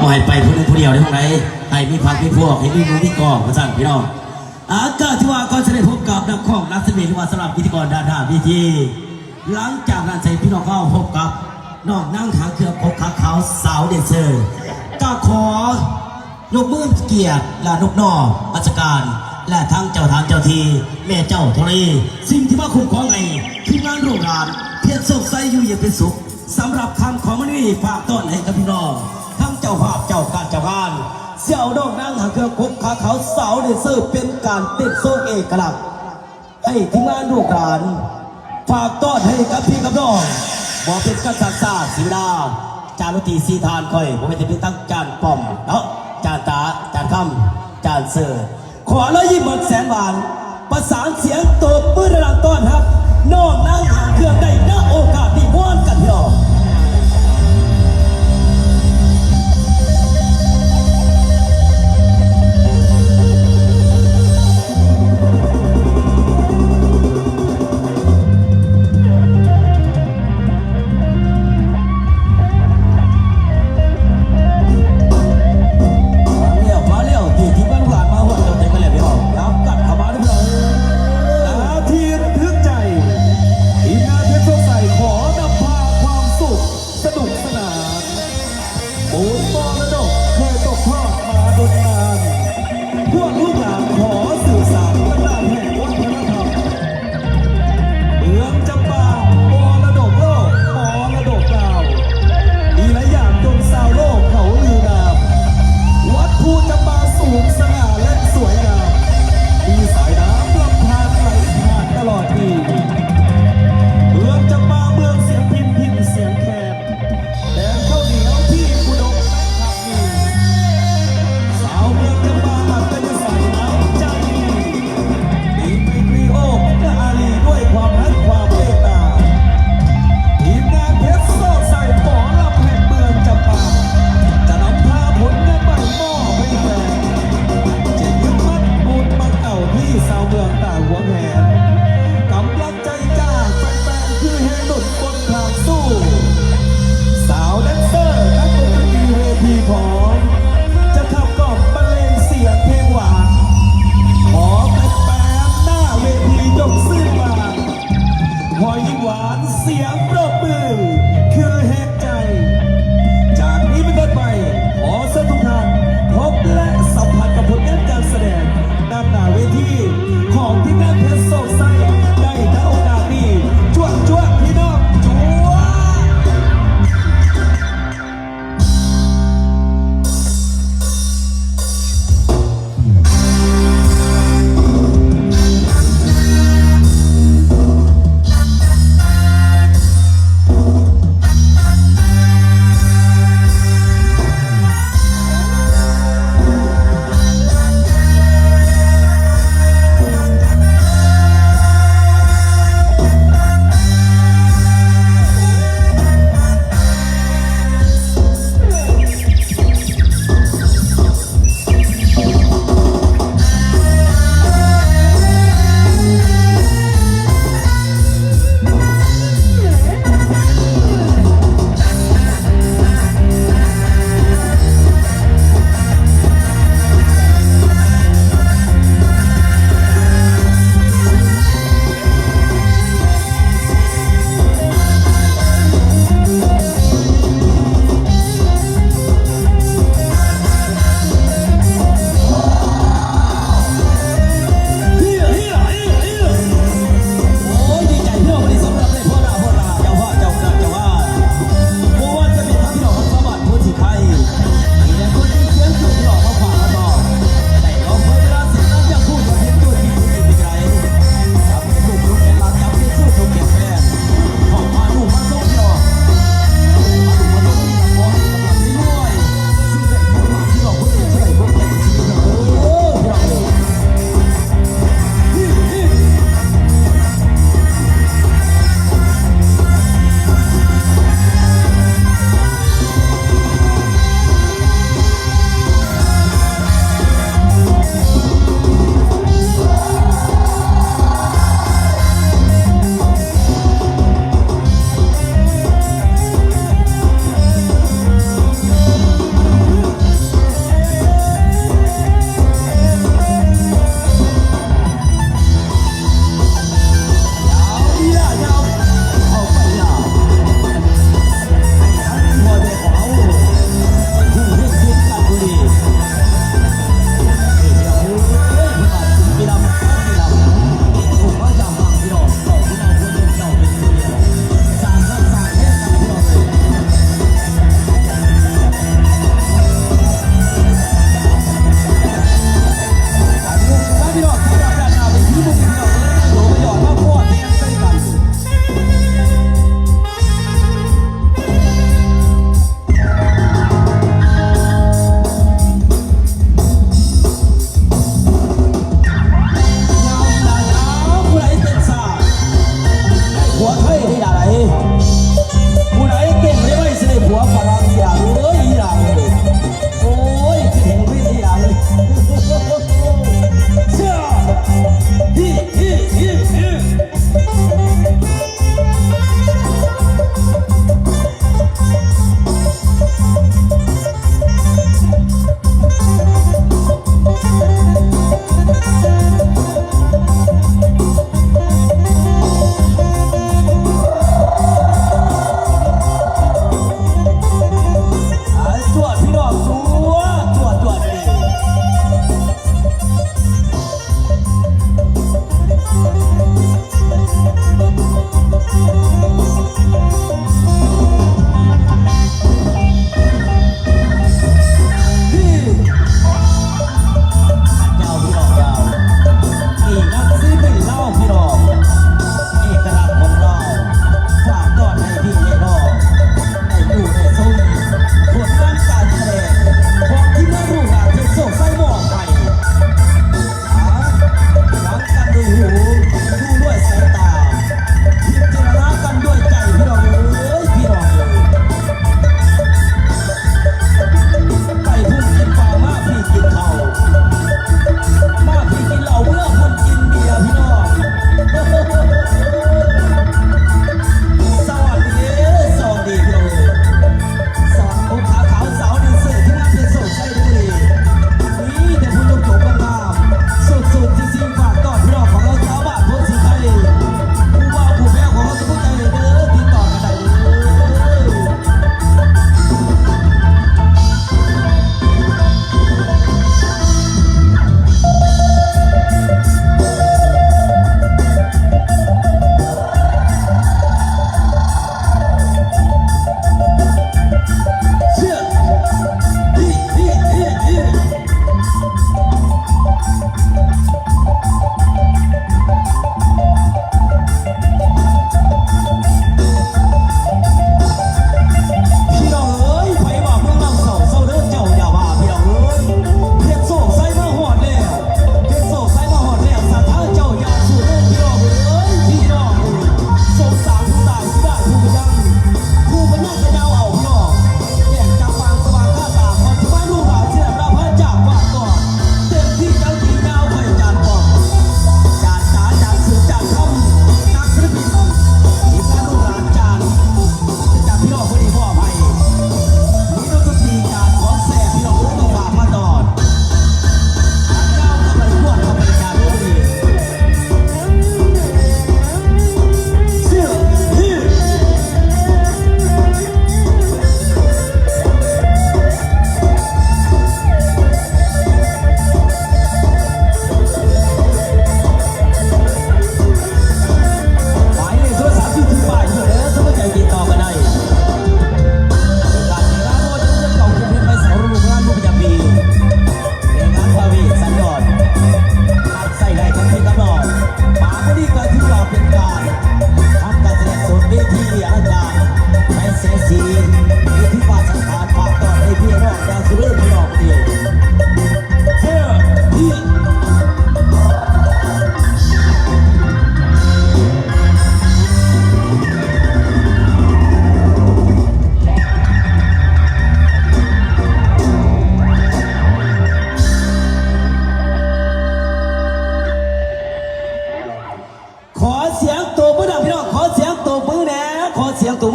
บ่ให้ไปผู้เดียวได้ทั้งไหนให้มีพักมีพวกให้มีมือมีกองมาสั่งพี่น้องก็ที่ว่าก็จะได้พบกับนักข้องนักเสวนาสำหรับพิธีกรด้านหน้าพิธีหลังจากนั้นใส่พี่น้องเข้าพบกับน้องนั่งขาเครือพบขาขาวสาวเดนเซอร์ก็ขอยกมือเกียรติและนกนอราชการและทั้งเจ้าทางเจ้าทีแม่เจ้าทรีสิ่งที่ว่าคุ้มครองไงทีมงานโรงงานเพียรสุขใสอยู่อย่างเป็นสุขสำหรับคำของมันนี่ฝากต้อนให้กับพี่น้องทั้งเจ้าภาพเจ้าการเจ้างานเสี่ยวดอกนางหางเครื่องพบขาขาวสาวเดนเซอร์เป็นการติดโซ่เอกลักษณ์ให้ทีมงานโรงงานฝากต้อนให้กับพี่กับน้องบอกเป็นกษัตริย์ศาสตร์ศิลาจารุตีสีทานคอยผมเป็นที่ตั้งจานป้อมเนาะจานตาจานคำจานเสือขอแล้วยิ้มหมดแสนหวานประสานเสียงตบมือระดับต้อนครับน้องนั่งหางเครื่องได้ณโอกาสที่ม้วนกันเนาะ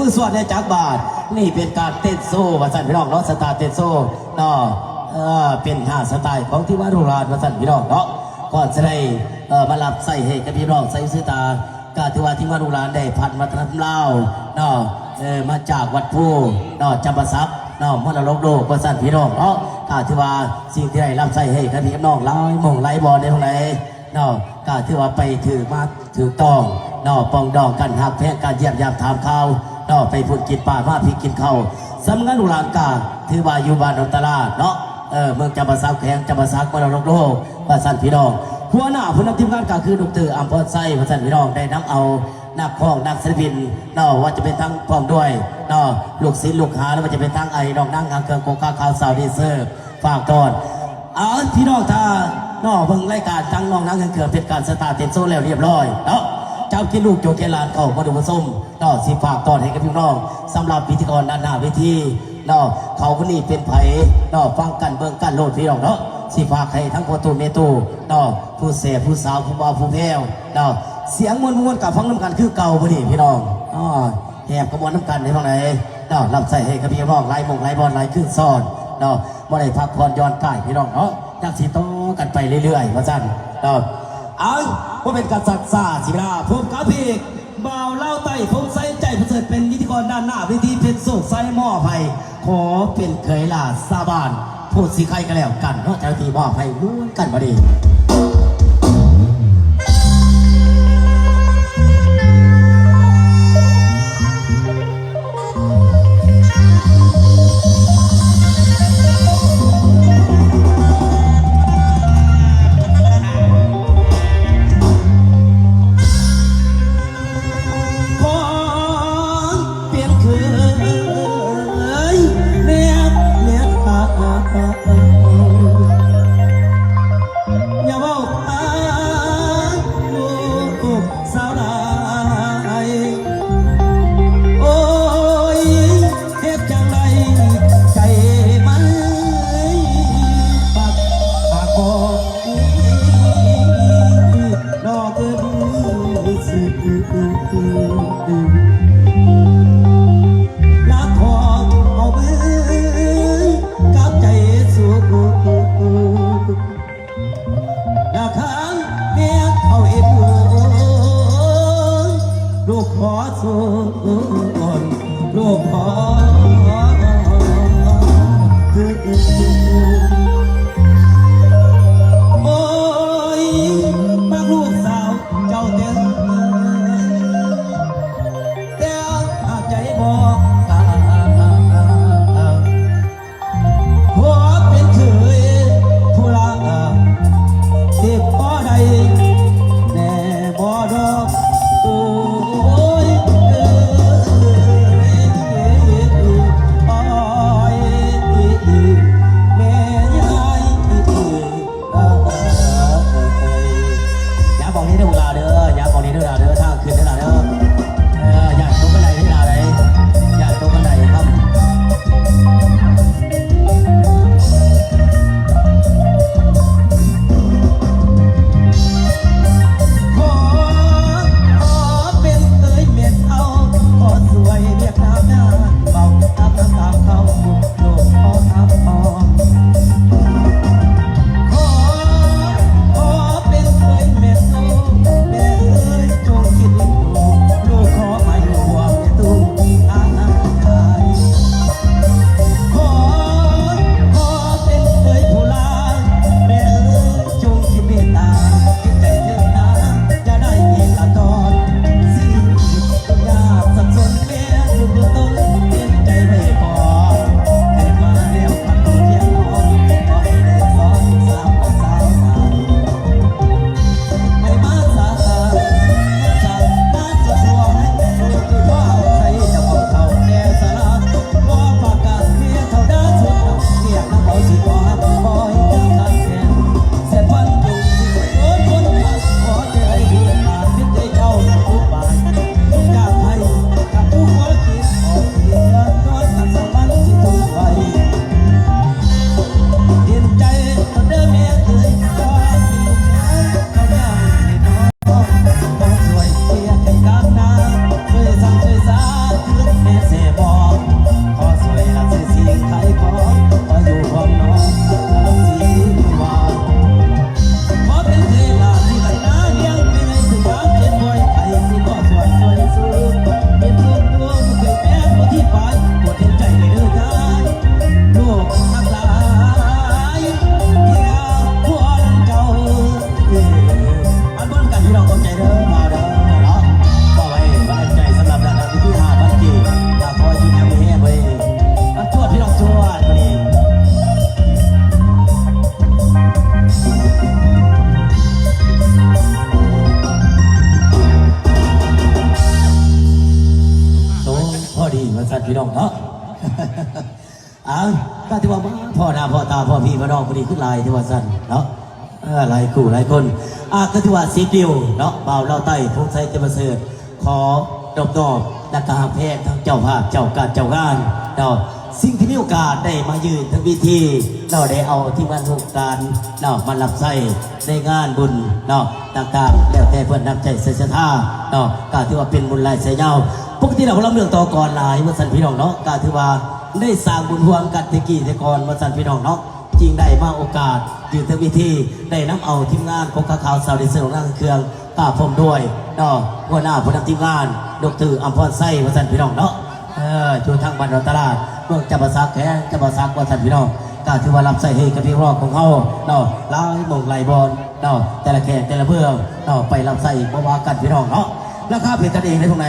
อสวดในจักรบาทนี่เป็นการเต้นโซ่วัสันพี่น้องเนาะสไตล์เต้นโซ่เนาะเป็น5สไตล์ของที่ว่าโรงแรมวัสันพี่น้องเนาะก่อนจะได้มารับใส่ให้กับพี่น้องใส่ซื้อตาก็ถือว่าที่ว่าโรงแรมได้พันวัฒนธรรมลาวเนาะมาจากวัดผู้เนาะจำปาซับเนาะมรดกโลกวัสันพี่น้องเนาะก็ถือว่าสิ่งที่ได้รับใส่ให้กับพี่น้องหลายมงหลายบอลในตรงไหนเนาะก็ถือว่าไปถือมาถือต้องเนาะปองดองกันหักแพงการเยี่ยมยามถามข่าวเนาะไปพูดกินป่ามาพี่กินข้าวสำนักโรงแรมกาถือว่าอยู่บ้านนนตลาดเนาะเมืองจำปาซักแข็งจำปาซักมรดกโลกวัสันพี่น้องหัวหน้าผู้นำทีมงานก็คือดร.อัมพรไซวัสันพี่น้องได้นำเอานักข้องนักศิลปินเนาะว่าจะเป็นทั้งพร้อมด้วยเนาะลูกศิษย์ลูกหาแล้วว่าจะเป็นทั้งไอ้น้องนั่งเครื่องโกกาข่าวสาวดีเซอร์ฝากตอนพี่น้องถ้าเนาะเบิ่งรายการทั้งน้องนั่งเครื่องเป็นการสตาร์ทเต็มโซ่แล้วเรียบร้อยเนาะเจ้ากินลูกโจเกลานเข้ามาดูมาส้มเนาะสิฝากตอนให้กับพี่น้องสำหรับพิธีกรด้านหน้าเวทีเนาะเขาคนนี้เป็นไผ่เนาะฟังกันเบิ่งกันโลดพี่น้องเนาะสิฝากให้ทั้งพ่อตูเมตูเนาะผู้เสพผู้สาวผู้บ่าวผู้แพ้วเนาะเสียงมวลกับฟังน้ำกันคือเก่าพอดีพี่น้องแหบกระมวลน้ำกันในห้องไหนเนาะรับใส่ให้กับพี่น้องไล่มงไล่บอลไล่ขึ้นซ้อนเนาะเมื่อไรพักผ่อนย้อนกายพี่น้องเนาะจักสีโตกันไปเรื่อยๆว่าจันเนาะว่าเป็นการศักดิ์ศาสิบลาผมกับพี่บ่าวเล่าไต่ผมใส่ใจประเสริฐเป็นพิธีกรด้านหน้าพิธีเพชรโศกไส่หม้อไผ่ขอเป็นเคยลาซาบานพูดสีใครกันแล้วกันเนาะเจ้าที่หม้อไผ่ม้วนกันพอดีย พ่อตาพ่อพี่พ่อน้องพอดีขึ้นลายที่ว่าสั้นเนาะหลายคู่หลายคนก็ที่ว่าสีเดียวเนาะเบาเล่าใต้พงไซจะมาเสิร์ฟขอดอกนักการแพทย์ทั้งเจ้าภาพเจ้าการเจ้างานเนาะสิ่งที่มีโอกาสได้มายืนทั้งวิธีเราได้เอาที่งานโครงการเนาะมารับใช้ในงานบุญเนาะต่างๆแล้วแต่เพื่อนนำใจเสียท่าเนาะก็ถือว่าเป็นบุญหลายเสียเย้าปกติเราเรื่องต่อก่อนหลายวันสันพี่น้องเนาะก็ถือว่าได้สร้างบุญรวมกันตะกี้แต่ก่อนวันสันพี่น้องเนาะจริงได้มาโอกาสยืนทั้งวิธีได้นำเอาทีมงานของข่าวสาวดิเซลนั่งเครื่องป้าพรมด้วยเนาะหัวหน้าผู้นำทีมงานดร.อัมพรไส้วันสันพี่น้องเนาะอยู่ทางบ้านเราตลาดเมืองจับปะซักแค่จับปะซักวันสันพี่น้องก็ถือว่ารับใส่ให้กับพี่รองของเขาเนาะล้างหม่งไหลบอลเนาะแต่ละแขกแต่ละเพื่อเนาะไปรับใส่เพราะว่ากันพี่น้องเนาะราคาเพจกันเองในตรงไหน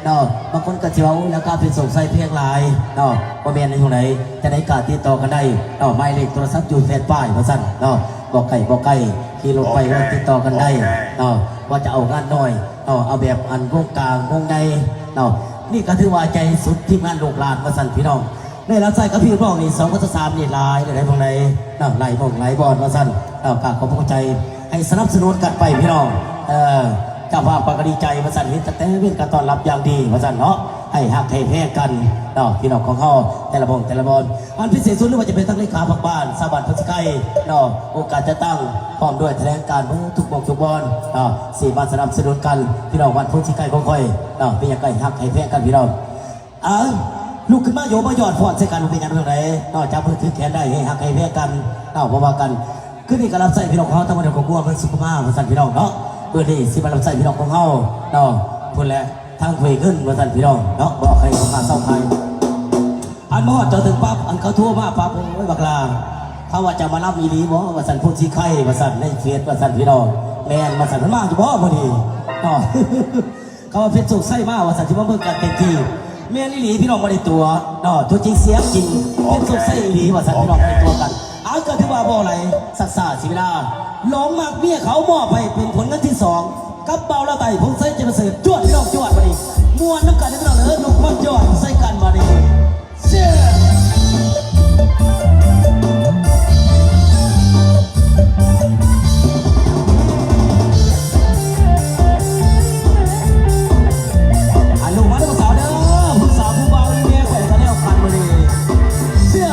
เนาะบางคนก็เชียวราคาเป็นส่งใส่เพียงลายเนาะว่าเมียนในตรงไหนจะได้การติดต่อกันได้เนาะหมายเลขโทรศัพท์อยู่แฟนป้ายมาสั่นเนาะบอกไก่ขี่รถไปว่าติดต่อกันได้เนาะว่าจะเอางานน้อยเนาะเอาแบบอันวงกลางวงในเนาะนี่ก็ถือว่าใจสุดที่งานโลกลานมาสั่นพี่น้องได้รับใส่กับพี่น้องนี่2 กับ 3นี่ลายอะไรตรงไหนเนาะไหลบอลมาสั่นเนาะฝากขอบพระคุณใจให้สนับสนุนกันไปพี่น้องเจ้าภาพก็ดีใจมาสั่นเห็นแต่เว้นการต้อนรับอย่างดีมาสั่นเนาะให้หักให้แพ้กันเนาะพี่น้องของเขาแต่ละบอลอันพิเศษสุดหรือว่าจะเป็นทั้งเลขาพักบ้านสาบันพัชไก่เนาะโอกาสจะตั้งพร้อมด้วยแถลงการทุกบอลเนาะ4 บาทสนับสนุนกันพี่น้องวันพุธที่ใกล้ของค่อยเนาะเป็นอย่างไรหักให้แพ้กันพี่น้องลูกขึ้นมาโยมายอดฟอดใส่กันเป็นอย่างไรเนาะจับมือถือแขนได้ให้หักให้แพ้กันเนาะเพราะว่ากันขึ้นนี่ก็รับใส่พี่น้องเขาทั้งหมดของกลัวเป็นสุขภาพมาสั่นพี่น้องเนาะเพื่อที่สิมารับใส่พี่น้องของเขาเนาะพูดแล้วทางคุยขึ้นมาสั่นพี่น้องเนาะบอกให้ของมาเศร้าไทยอันมอดเจอถึงปั๊บอันเขาทั่วมาปั๊บโอ้ยบักลาเขาว่าจะมารับอีลีบ่มาสั่นพูดชี้ไข่มาสั่นในเฟซมาสั่นพี่น้องแมนมาสั่นมันมากจะบ่พอดีเนาะเขาว่าเพชรสุกไส้มากมาสั่นที่ว่าเมื่อกันเต็มที่แมนอีลีพี่น้องมาในตัวเนาะตัวจริงเสียจริงเพชรสุกไส้อีลีมาสั่นพี่น้องมาในตัวกันก็ถือว่าบ่อะไรสักษาสิเวลาหลงมากเมียเขามอบให้เป็นผลงานที่2กับเบาละไต่พงไส้จะมาเสิร์ฟจวดพี่น้องจวดมาดิมวนน้ำกันพี่น้องลูกมันจวดใส่กันมาดิเชื่อลูกมาด้วยสาวเด้อผู้สาวผู้เบาอีเมียใส่ทะเลกันมาดิเชื่อ